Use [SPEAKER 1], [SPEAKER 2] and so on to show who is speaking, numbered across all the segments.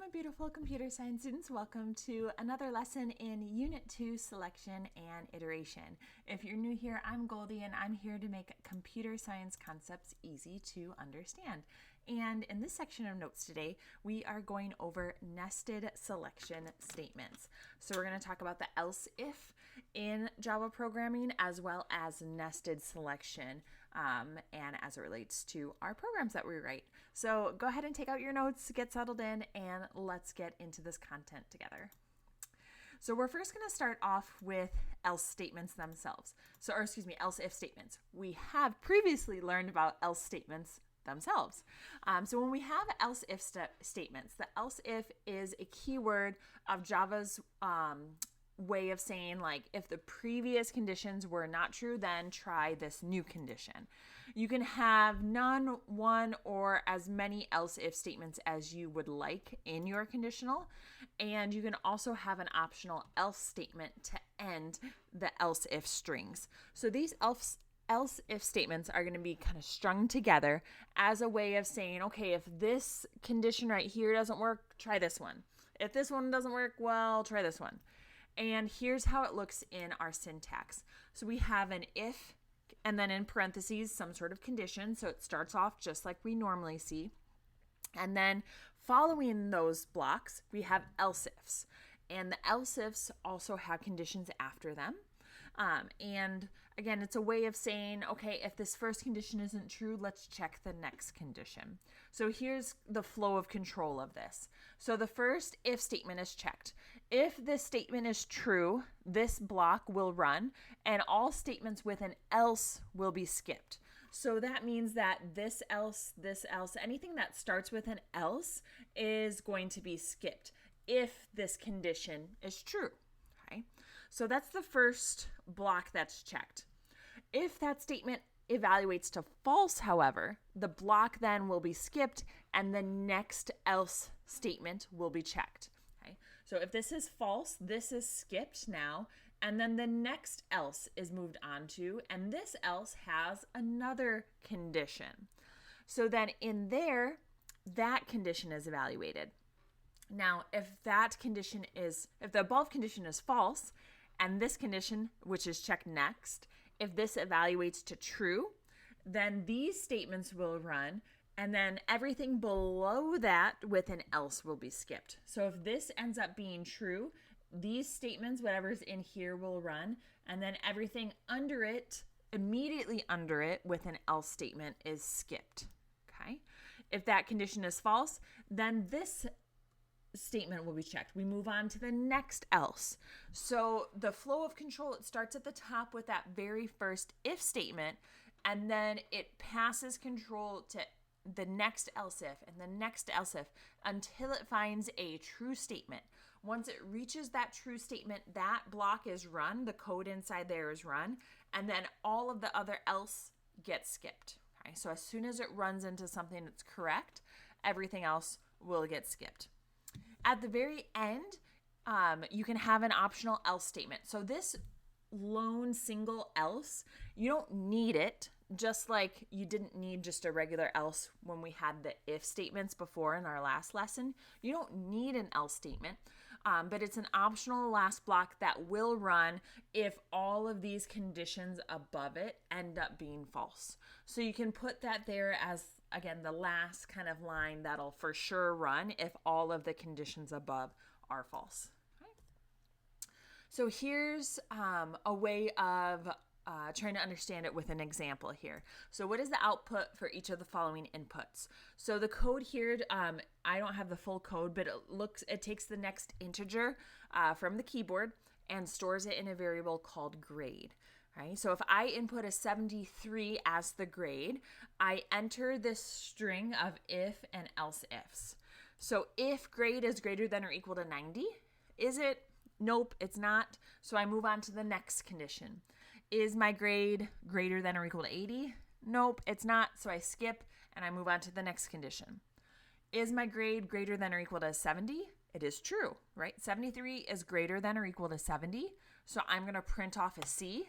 [SPEAKER 1] my beautiful computer science students. Welcome to another lesson in Unit 2, Selection and Iteration. If you're new here, I'm Goldie, and I'm here to make computer science concepts easy to understand. And in this section of notes today, we are going over nested selection statements. So we're going to talk about the else if in Java programming, as well as nested selection, and as it relates to our programs that we write. So go ahead and take out your notes, get settled in, and let's get into this content together. So we're first going to start off with else statements themselves. Else if statements. We have previously learned about else statements themselves. So when we have else if statements, the else if is a keyword of Java's way of saying, like, if the previous conditions were not true, then try this new condition. You can have none, one, or as many else if statements as you would like in your conditional, and you can also have an optional else statement to end the else if strings. So these else if statements are going to be kind of strung together as a way of saying, okay, if this condition right here doesn't work, try this one. If this one doesn't work, well, try this one. And here's how it looks in our syntax. So we have an if, and then in parentheses, some sort of condition. So it starts off just like we normally see. And then following those blocks, we have else ifs. And the else ifs also have conditions after them. And again, it's a way of saying, okay, if this first condition isn't true, let's check the next condition. So here's the flow of control of this. So the first if statement is checked. If this statement is true, this block will run, and all statements with an else will be skipped. So that means that this else, anything that starts with an else is going to be skipped if this condition is true. Okay, so that's the first block that's checked. If that statement evaluates to false, however, the block then will be skipped and the next else statement will be checked. Okay, so if this is false, this is skipped now, and then the next else is moved on to, and this else has another condition. So then in there, that condition is evaluated. Now, if the above condition is false, and this condition, which is checked next, if this evaluates to true, then these statements will run, and then everything below that with an else will be skipped. So if this ends up being true, these statements, whatever's in here, will run, and then everything under it, immediately under it with an else statement, is skipped. Okay? If that condition is false, then this statement will be checked. We move on to the next else. So the flow of control, it starts at the top with that very first if statement, and then it passes control to the next else if and the next else if until it finds a true statement. Once it reaches that true statement, that block is run, the code inside there is run, and then all of the other else gets skipped. Okay? So as soon as it runs into something that's correct, everything else will get skipped. At the very end, you can have an optional else statement. So this lone single else, you don't need it, just like you didn't need just a regular else when we had the if statements before in our last lesson. You don't need an else statement, but it's an optional last block that will run if all of these conditions above it end up being false. So you can put that there as, again, the last kind of line that'll for sure run if all of the conditions above are false. Okay. So here's a way of trying to understand it with an example here. So what is the output for each of the following inputs? So the code here, I don't have the full code, but it takes the next integer from the keyboard and stores it in a variable called grade. Right? So if I input a 73 as the grade, I enter this string of if and else ifs. So if grade is greater than or equal to 90, is it? Nope, it's not. So I move on to the next condition. Is my grade greater than or equal to 80? Nope, it's not. So I skip and I move on to the next condition. Is my grade greater than or equal to 70? It is true, right? 73 is greater than or equal to 70. So I'm going to print off a C.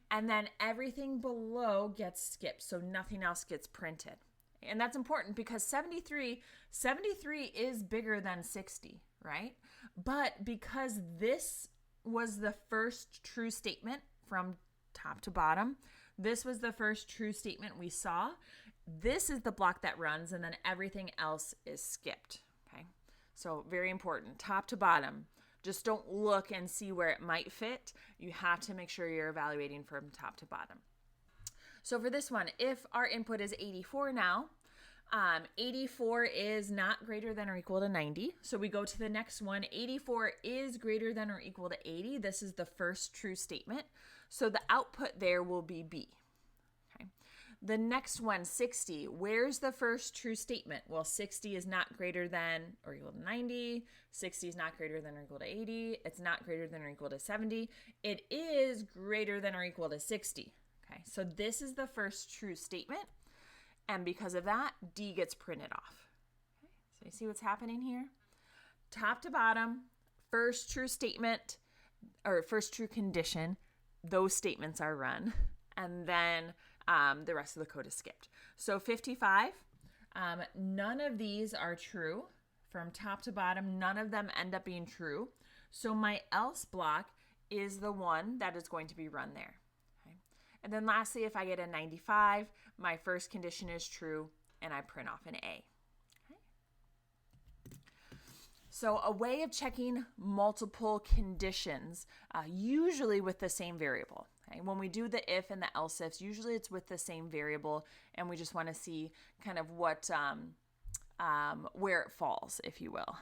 [SPEAKER 1] And then everything below gets skipped, so nothing else gets printed. And that's important because 73 is bigger than 60, right? But because this was the first true statement from top to bottom, this was the first true statement we saw, this is the block that runs, and then everything else is skipped, okay? So very important, top to bottom. Just don't look and see where it might fit. You have to make sure you're evaluating from top to bottom. So for this one, if our input is 84 now, 84 is not greater than or equal to 90. So we go to the next one. 84 is greater than or equal to 80. This is the first true statement. So the output there will be B. Okay. The next one, 60. Where's the first true statement? Well, 60 is not greater than or equal to 90. 60 is not greater than or equal to 80. It's not greater than or equal to 70. It is greater than or equal to 60. Okay, so this is the first true statement, and because of that, D gets printed off. Okay, so you see what's happening here? Top to bottom, first true statement, or first true condition, those statements are run, and then the rest of the code is skipped. So 55, none of these are true. From top to bottom, none of them end up being true. So my else block is the one that is going to be run there. And then lastly, if I get a 95, my first condition is true, and I print off an A. Okay. So a way of checking multiple conditions, usually with the same variable. Okay. When we do the if and the else ifs, usually it's with the same variable, and we just want to see kind of what where it falls, if you will.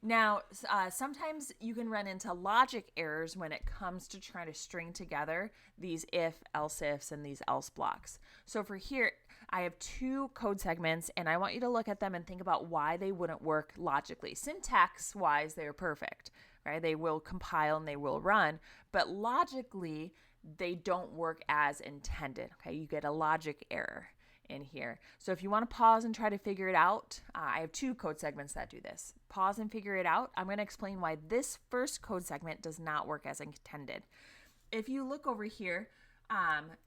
[SPEAKER 1] Now, sometimes you can run into logic errors when it comes to trying to string together these if, else ifs, and these else blocks. So for here, I have two code segments, and I want you to look at them and think about why they wouldn't work logically. Syntax-wise, they're perfect, right? They will compile and they will run, but logically, they don't work as intended, okay? You get a logic error in here. So if you want to pause and try to figure it out, I have two code segments that do this. Pause and figure it out. I'm going to explain why this first code segment does not work as intended. If you look over here,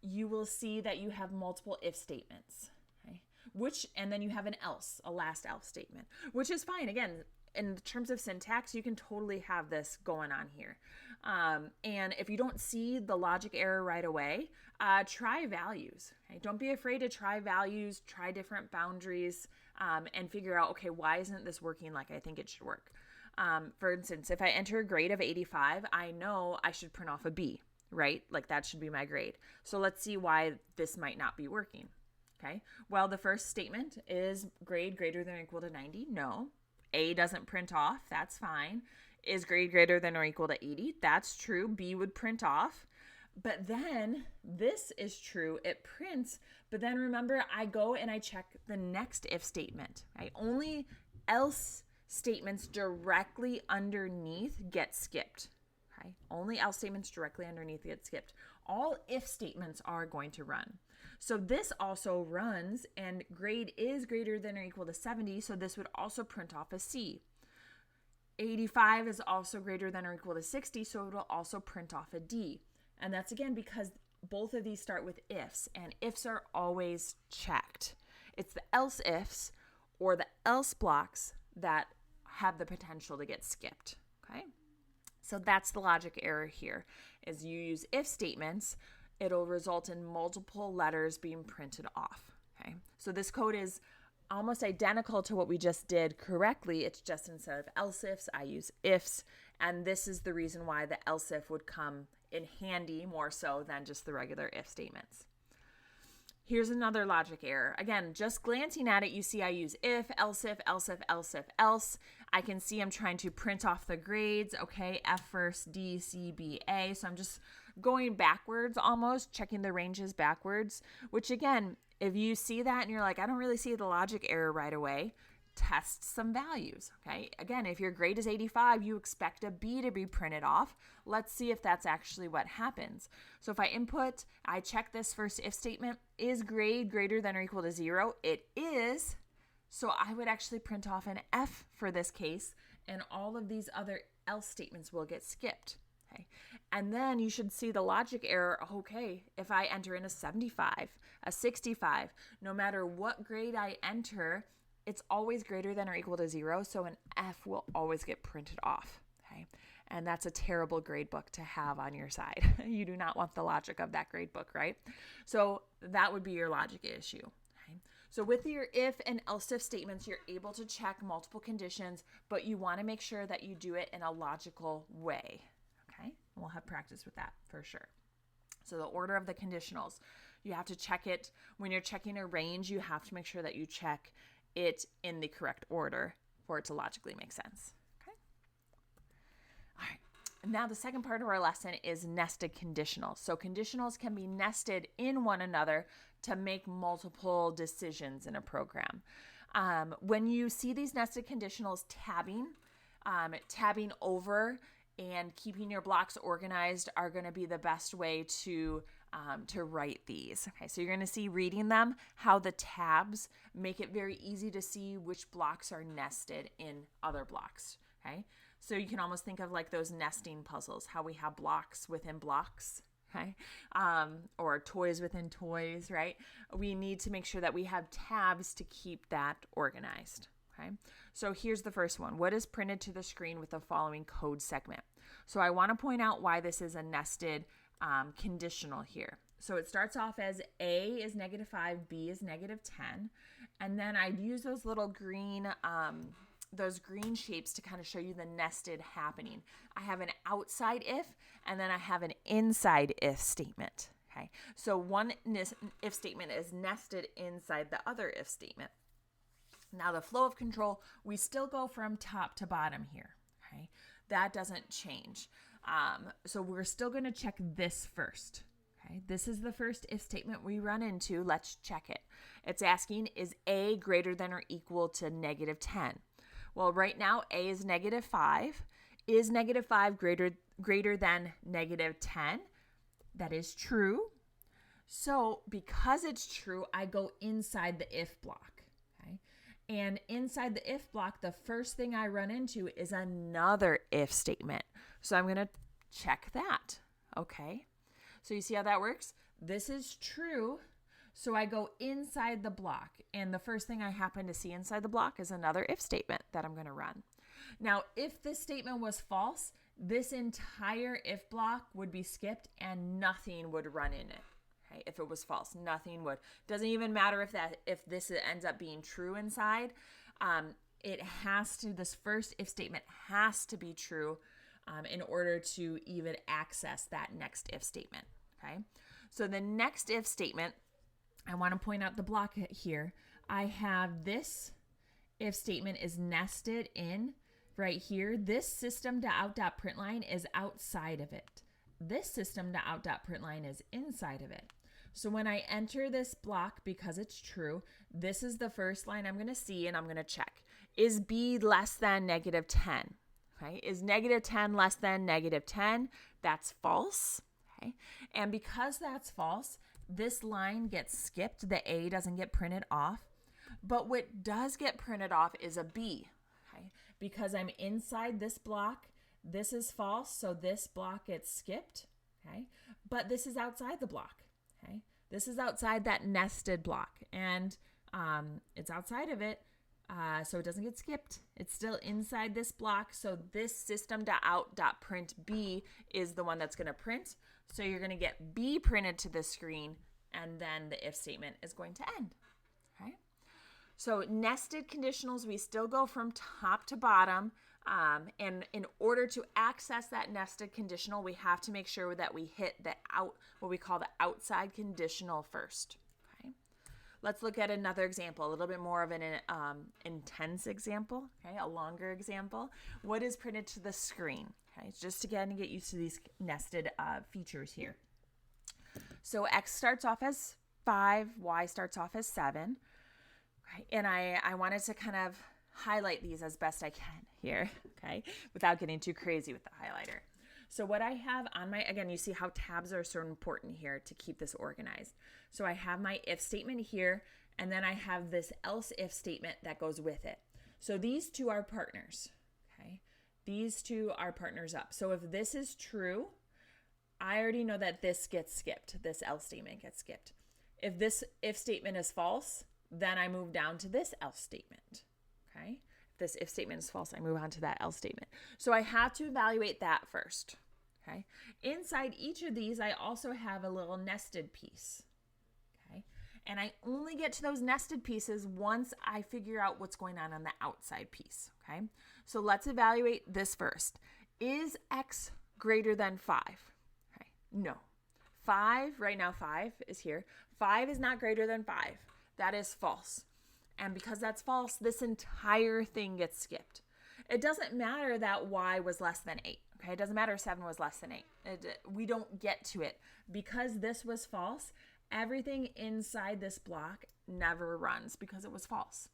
[SPEAKER 1] you will see that you have multiple if statements, okay? And then you have an else, a last else statement, which is fine. Again, in terms of syntax, you can totally have this going on here. And if you don't see the logic error right away, try values. Okay? Don't be afraid to try values, try different boundaries, and figure out, okay, why isn't this working like I think it should work? For instance, if I enter a grade of 85, I know I should print off a B, right? Like that should be my grade. So let's see why this might not be working. Okay. Well, the first statement is grade greater than or equal to 90. No. A doesn't print off. That's fine. Is grade greater than or equal to 80? That's true. B would print off. But then this is true. It prints. But then remember, I go and I check the next if statement. Right? Only else statements directly underneath get skipped. Okay? Only else statements directly underneath get skipped. All if statements are going to run. So this also runs, and grade is greater than or equal to 70, so this would also print off a C. 85 is also greater than or equal to 60, so it will also print off a D. And that's again because both of these start with ifs, and ifs are always checked. It's the else ifs or the else blocks that have the potential to get skipped. Okay? So that's the logic error here, is you use if statements, it'll result in multiple letters being printed off. Okay, so this code is almost identical to what we just did correctly. It's just instead of else ifs, I use ifs, and this is the reason why the else if would come in handy more so than just the regular if statements. Here's another logic error. Again, just glancing at it, you see I use if, else if, else if, else if, else. I can see I'm trying to print off the grades. Okay, F first, D, C, B, A. So I'm just going backwards almost, checking the ranges backwards, which again, if you see that and you're like, I don't really see the logic error right away, test some values, okay? Again, if your grade is 85, you expect a B to be printed off. Let's see if that's actually what happens. So if I input, I check this first if statement, is grade greater than or equal to 0? It is, so I would actually print off an F for this case, and all of these other else statements will get skipped. Okay. And then you should see the logic error. Okay, if I enter in a 75, a 65, no matter what grade I enter, it's always greater than or equal to 0. So an F will always get printed off. Okay. And that's a terrible grade book to have on your side. You do not want the logic of that grade book, right? So that would be your logic issue. Okay. So with your if and else if statements, you're able to check multiple conditions, but you want to make sure that you do it in a logical way. Okay. And we'll have practice with that for sure. So the order of the conditionals, you have to check it. When you're checking a range, you have to make sure that you check it in the correct order for it to logically make sense. All right. Now the second part of our lesson is nested conditionals. So conditionals can be nested in one another to make multiple decisions in a program. When you see these nested conditionals, tabbing over and keeping your blocks organized are going to be the best way to write these. Okay, so you're going to see reading them, how the tabs make it very easy to see which blocks are nested in other blocks. Okay, so you can almost think of like those nesting puzzles, how we have blocks within blocks, okay, or toys within toys, right? We need to make sure that we have tabs to keep that organized. Okay, so here's the first one. What is printed to the screen with the following code segment? So I want to point out why this is a nested conditional here. So it starts off as A is -5, B is -10, and then I'd use those little green shapes to kind of show you the nested happening. I have an outside if, and then I have an inside if statement. Okay, so one if statement is nested inside the other if statement. Now the flow of control, we still go from top to bottom here. Okay, that doesn't change. So we're still going to check this first. Okay, this is the first if statement we run into. Let's check it. It's asking, is A greater than or equal to -10? Well, right now A is -5. Is -5 greater than -10? That is true. So because it's true, I go inside the if block. Okay, and inside the if block, the first thing I run into is another if statement. So I'm going to check that. Okay, so you see how that works? This is true. So I go inside the block, and the first thing I happen to see inside the block is another if statement that I'm going to run. Now, if this statement was false, this entire if block would be skipped and nothing would run in it. Okay? If it was false, nothing would. Doesn't even matter if this ends up being true inside. This first if statement has to be true in order to even access that next if statement. Okay, so the next if statement, I want to point out the block here. I have this if statement is nested in right here. This system.out.println is outside of it. This system.out.println is inside of it. So when I enter this block, because it's true, this is the first line I'm going to see, and I'm going to check. Is B less than -10? Okay, is -10 less than -10? That's false. Okay, and because that's false, this line gets skipped. The A doesn't get printed off. But what does get printed off is a B. Okay, because I'm inside this block, this is false, so this block gets skipped. Okay, but this is outside the block. Okay, this is outside that nested block, and it's outside of it. So it doesn't get skipped. It's still inside this block. So this system.out.print B is the one that's going to print. So you're going to get B printed to the screen, and then the if statement is going to end. Okay. So nested conditionals, we still go from top to bottom. And in order to access that nested conditional, we have to make sure that we hit what we call the outside conditional first. Let's look at another example, a little bit more of an intense example, okay, a longer example. What is printed to the screen? Okay, it's just again to get used to these nested features here. So X starts off as 5, Y starts off as 7, okay, and I wanted to kind of highlight these as best I can here, okay, without getting too crazy with the highlighter. So what I have on again, you see how tabs are so important here to keep this organized. So I have my if statement here, and then I have this else if statement that goes with it. So these two are partners, okay? these two are partners up. So if this is true, I already know that this gets skipped. This else statement gets skipped. If this if statement is false, then I move down to this else statement. Okay? If this if statement is false, I move on to that else statement. So I have to evaluate that first. Okay? Inside each of these, I also have a little nested piece. Okay? And I only get to those nested pieces once I figure out what's going on the outside piece. Okay? So let's evaluate this first. Is X greater than 5? Okay? No. 5, right now 5 is here. 5 is not greater than 5. That is false. And because that's false, this entire thing gets skipped. It doesn't matter that Y was less than 8. Okay, it doesn't matter if 7 was less than 8. We don't get to it. Because this was false, everything inside this block never runs because it was false.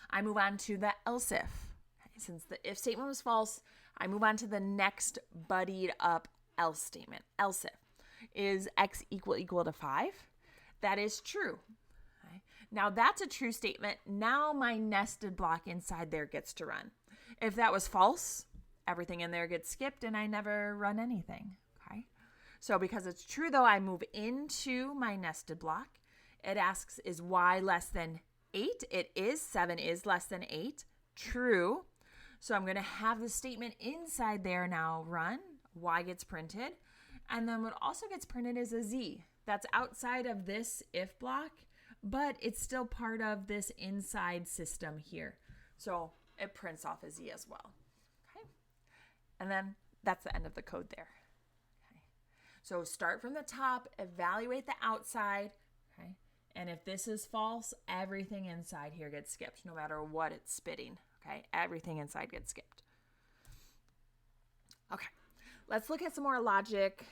[SPEAKER 1] I move on to the else if. Okay, since the if statement was false, I move on to the next buddied up else statement. Else if. Is X equal to 5? That is true. Okay. Now that's a true statement. Now my nested block inside there gets to run. If that was false, everything in there gets skipped and I never run anything. Okay. So because it's true though, I move into my nested block. It asks, is Y less than 8? It is. 7 is less than 8. True. So I'm going to have the statement inside there now run. Y gets printed. And then what also gets printed is a Z. That's outside of this if block, but it's still part of this inside system here. So it prints off a Z as well. Okay. And then that's the end of the code there. Okay. So start from the top, evaluate the outside. Okay. And if this is false, everything inside here gets skipped, no matter what it's spitting. Okay. Everything inside gets skipped. Okay. Let's look at some more logic,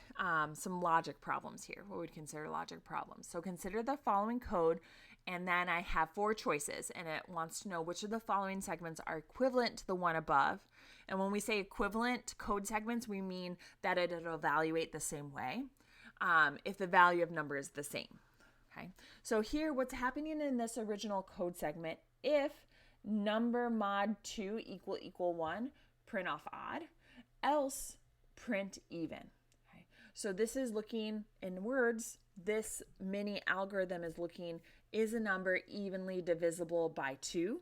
[SPEAKER 1] some logic problems here, what we'd consider logic problems. So consider the following code, and then I have 4 choices, and it wants to know which of the following segments are equivalent to the one above. And when we say equivalent code segments, we mean that it'll evaluate the same way if the value of number is the same. Okay. So here, what's happening in this original code segment, if number mod 2 equal 1, print off odd, else print even. Okay. So this is looking in words, this mini algorithm is looking, is a number evenly divisible by 2?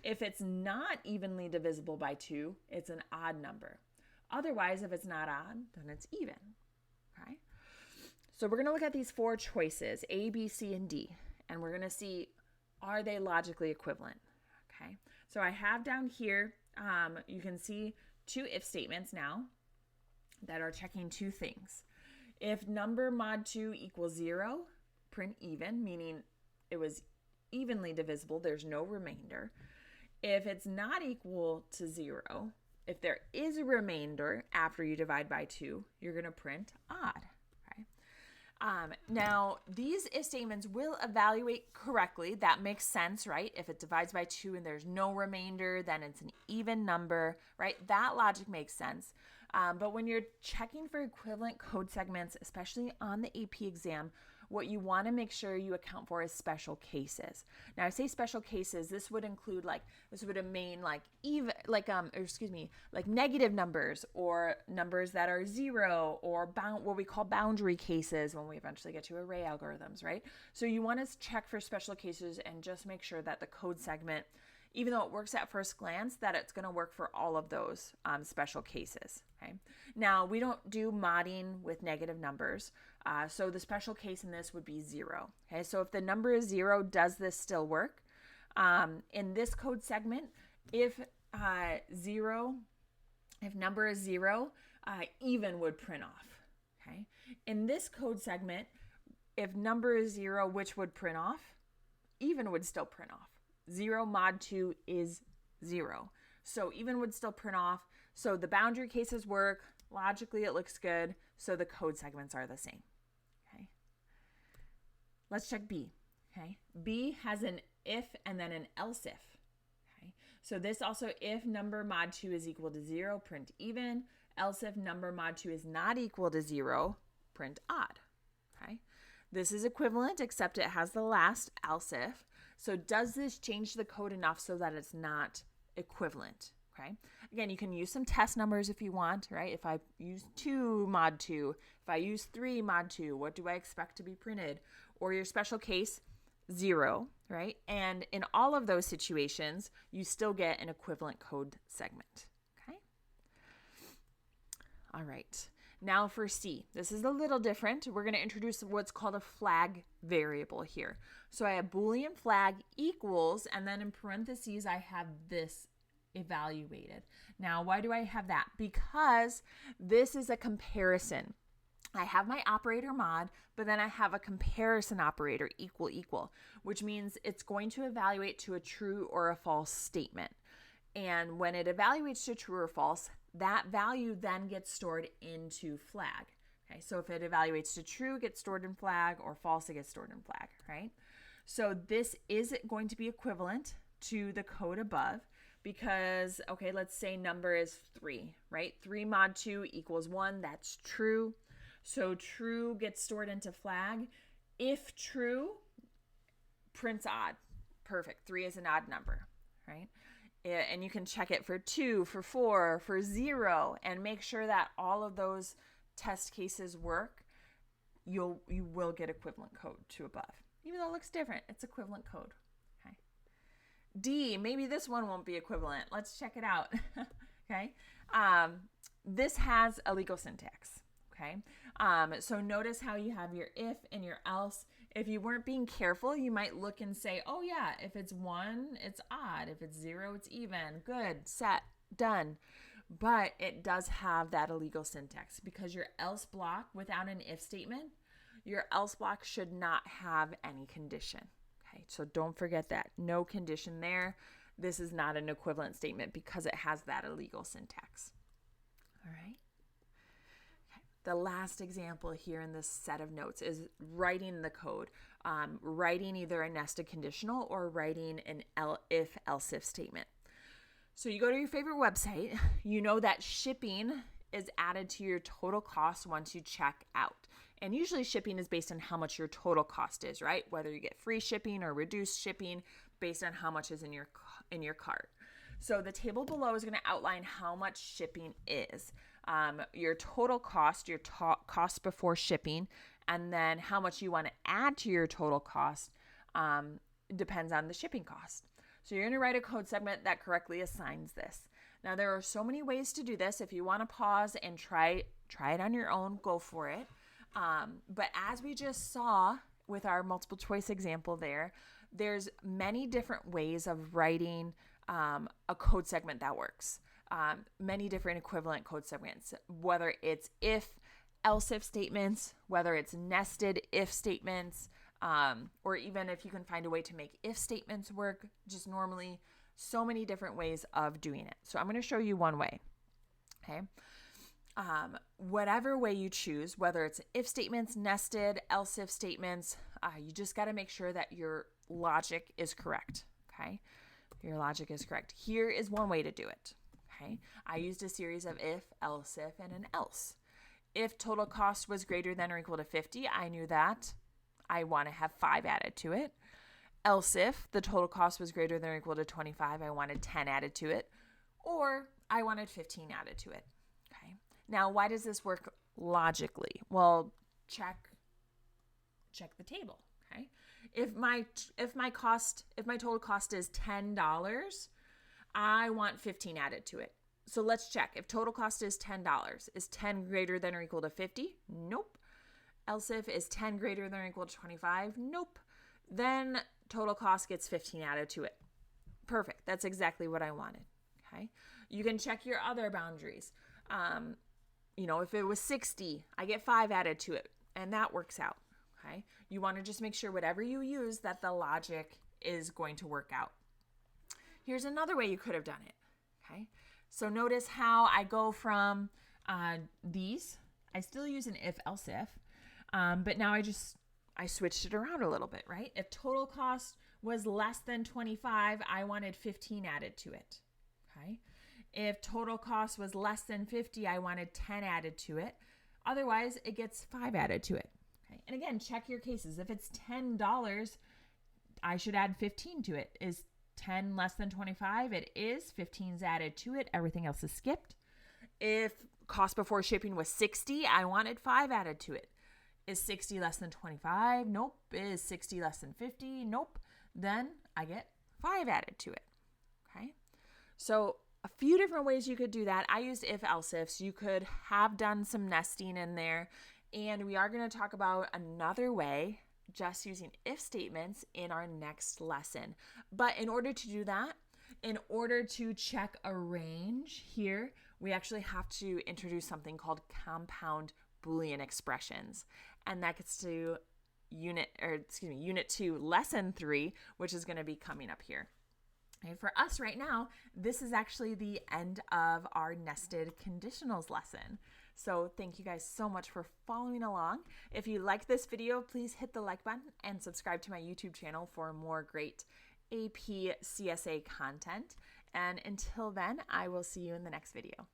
[SPEAKER 1] If it's not evenly divisible by 2, it's an odd number. Otherwise, if it's not odd, then it's even. Okay. So we're going to look at these 4 choices, A, B, C, and D, and we're going to see, are they logically equivalent? Okay. So I have down here, you can see 2 if statements now that are checking 2 things. If number mod 2 equals 0, print even, meaning it was evenly divisible, there's no remainder. If it's not equal to 0, if there is a remainder after you divide by 2, you're going to print odd. Okay. Now, these if statements will evaluate correctly. That makes sense, right? If it divides by 2 and there's no remainder, then it's an even number, right? That logic makes sense. But when you're checking for equivalent code segments, especially on the AP exam, what you want to make sure you account for is special cases. Now, I say special cases. This would include this would mean negative numbers or numbers that are 0 or what we call boundary cases when we eventually get to array algorithms, right? So you want to check for special cases and just make sure that the code segment, even though it works at first glance, that it's going to work for all of those special cases. Okay. Now, we don't do modding with negative numbers, so the special case in this would be 0. Okay, so if the number is 0, does this still work? In this code segment, if number is 0, even would print off. Okay. In this code segment, if number is 0, which would print off? Even would still print off. 0 mod 2 is 0. So even would still print off. So the boundary cases work. Logically, it looks good. So the code segments are the same. Okay. Let's check B. Okay. B has an if and then an else if. Okay. So this also, if number mod 2 is equal to 0, print even. Else if number mod 2 is not equal to 0, print odd. Okay. This is equivalent, except it has the last else if. So does this change the code enough so that it's not equivalent? Okay. Again, you can use some test numbers if you want, right? If I use 2 mod 2, if I use 3 mod 2, what do I expect to be printed? Or your special case, 0, right? And in all of those situations, you still get an equivalent code segment. Okay. All right. Now for C, this is a little different. We're going to introduce what's called a flag variable here. So I have Boolean flag equals, and then in parentheses, I have this evaluated. Now, why do I have that? Because this is a comparison. I have my operator mod, but then I have a comparison operator equal, which means it's going to evaluate to a true or a false statement. And when it evaluates to true or false, that value then gets stored into flag. Okay, so if it evaluates to true, it gets stored in flag, or false, it gets stored in flag, right? So this is going to be equivalent to the code above because, okay, let's say number is 3, right? 3 mod 2 equals 1, that's true. So true gets stored into flag. If true, prints odd. Perfect, 3 is an odd number, right? And you can check it for 2, for 4, for 0, and make sure that all of those test cases work. You will get equivalent code to above. Even though it looks different, it's equivalent code. Okay. D, maybe this one won't be equivalent. Let's check it out. Okay. This has a legal syntax. Okay. So notice how you have your if and your else. If you weren't being careful, you might look and say, oh yeah, if it's 1, it's odd. If it's 0, it's even. Good, set, done. But it does have that illegal syntax because your else block without an if statement, your else block should not have any condition. Okay, so don't forget that. No condition there. This is not an equivalent statement because it has that illegal syntax. All right. The last example here in this set of notes is writing the code, writing either a nested conditional or writing an if-else-if statement. So you go to your favorite website, you know that shipping is added to your total cost once you check out. And usually shipping is based on how much your total cost is, right? Whether you get free shipping or reduced shipping based on how much is in your cart. So the table below is going to outline how much shipping is. Your total cost, your cost before shipping, and then how much you want to add to your total cost depends on the shipping cost. So you're going to write a code segment that correctly assigns this. Now there are so many ways to do this. If you want to pause and try it on your own, go for it. But as we just saw with our multiple choice example there's many different ways of writing a code segment that works. Many different equivalent code segments, whether it's if, else if statements, whether it's nested if statements, or even if you can find a way to make if statements work, just normally, so many different ways of doing it. So I'm going to show you one way. Okay. Whatever way you choose, whether it's if statements, nested, else if statements, you just got to make sure that your logic is correct. Okay. Your logic is correct. Here is one way to do it. Okay. I used a series of if, else if, and an else. If total cost was greater than or equal to 50, I knew that I want to have 5 added to it. Else if the total cost was greater than or equal to 25, I wanted 10 added to it, or I wanted 15 added to it. Okay. Now, why does this work logically? Well, check the table. Okay. If my total cost is $10, I want 15 added to it. So let's check. If total cost is $10, is 10 greater than or equal to 50? Nope. Else if is 10 greater than or equal to 25? Nope. Then total cost gets 15 added to it. Perfect. That's exactly what I wanted. Okay. You can check your other boundaries. If it was 60, I get 5 added to it, and that works out. Okay. You want to just make sure whatever you use that the logic is going to work out. Here's another way you could have done it. Okay. So notice how I go from these. I still use an if, else if, but now I switched it around a little bit, right? If total cost was less than 25, I wanted 15 added to it. Okay. If total cost was less than 50, I wanted 10 added to it. Otherwise, it gets 5 added to it. Okay. And again, check your cases. If it's $10, I should add 15 to it. Is 10 less than 25, it is. 15's added to it. Everything else is skipped. If cost before shipping was 60, I wanted 5 added to it. Is 60 less than 25? Nope. Is 60 less than 50? Nope. Then I get 5 added to it. Okay. So a few different ways you could do that. I used if-else ifs. You could have done some nesting in there. And we are going to talk about another way, just using if statements, in our next lesson. But in order to do that, in order to check a range here, we actually have to introduce something called compound Boolean expressions. And that gets to Unit 2, Lesson 3, which is going to be coming up here. And for us right now, this is actually the end of our nested conditionals lesson. So thank you guys so much for following along. If you like this video, please hit the like button and subscribe to my YouTube channel for more great AP CSA content. And until then, I will see you in the next video.